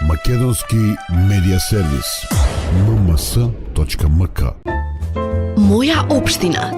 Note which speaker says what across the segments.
Speaker 1: Македонски медија сервис. mms.mk.
Speaker 2: Моја општина.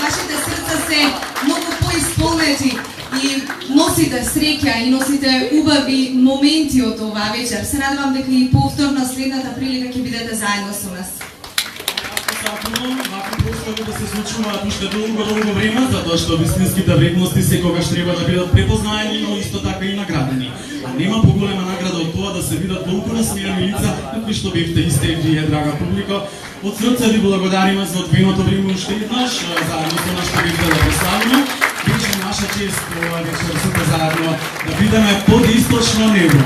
Speaker 3: Вашите срца се носите среќа и носите убави моменти од оваа вечер. Се радувам дека и повторно следната прилика ќе бидете заедно со нас.
Speaker 4: Вакви прослави да се случуваат уште долго време, затоа што вистинските вредности секогаш треба да бидат препознаени, но исто така и наградени. А нема поголема награда од тоа да се видат толку насмејани лица, какви што бевте исте и вие, драга публика. Од срце ви благодариме за одвоеното време уште еднаш, заедно со нас што бевте да прославиме. Беше наша чест ова вечер сите заедно да бидеме под источно небо.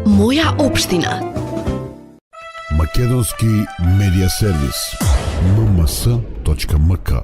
Speaker 2: Моја општина.
Speaker 1: Македонски медиа сервис. mms.mk